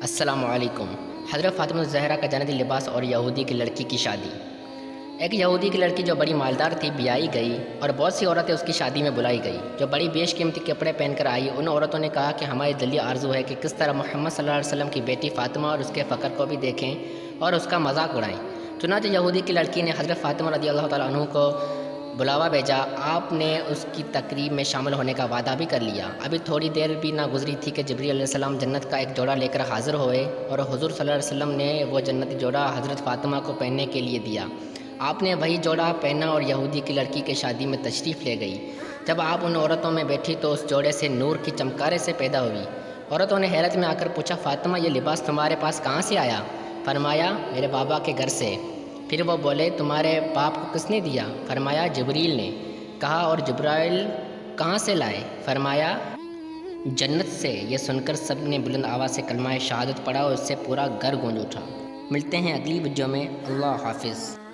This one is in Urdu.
السلام علیکم۔ حضرت فاطمہ الزہرا کا جنتی لباس اور یہودی کی لڑکی کی شادی۔ ایک یہودی کی لڑکی جو بڑی مالدار تھی بیائی گئی اور بہت سی عورتیں اس کی شادی میں بلائی گئی جو بڑی بیش قیمتی کپڑے پہن کر آئی۔ ان عورتوں نے کہا کہ ہماری دلی آرزو ہے کہ کس طرح محمد صلی اللہ علیہ وسلم کی بیٹی فاطمہ اور اس کے فخر کو بھی دیکھیں اور اس کا مذاق اڑائیں۔ چنانچہ یہودی کی لڑکی نے حضرت فاطمہ رضی اللہ تعالیٰ عنہ کو بلاوا بھیجا۔ آپ نے اس کی تقریب میں شامل ہونے کا وعدہ بھی کر لیا۔ ابھی تھوڑی دیر بھی نہ گزری تھی کہ جبریل علیہ السلام جنت کا ایک جوڑا لے کر حاضر ہوئے اور حضور صلی اللہ علیہ وسلم نے وہ جنتی جوڑا حضرت فاطمہ کو پہننے کے لیے دیا۔ آپ نے وہی جوڑا پہنا اور یہودی کی لڑکی کے شادی میں تشریف لے گئی۔ جب آپ ان عورتوں میں بیٹھی تو اس جوڑے سے نور کی چمکارے سے پیدا ہوئی۔ عورتوں نے حیرت میں آ کر پوچھا، فاطمہ یہ لباس تمہارے پاس کہاں سے آیا؟ فرمایا، میرے بابا کے گھر سے۔ پھر وہ بولے، تمہارے باپ کو کس نے دیا؟ فرمایا، جبریل نے۔ کہا، اور جبرائیل کہاں سے لائے؟ فرمایا، جنت سے۔ یہ سن کر سب نے بلند آواز سے کلمہ شہادت پڑھا اور اس سے پورا گھر گونج اٹھا۔ ملتے ہیں اگلی ویڈیو میں۔ اللہ حافظ۔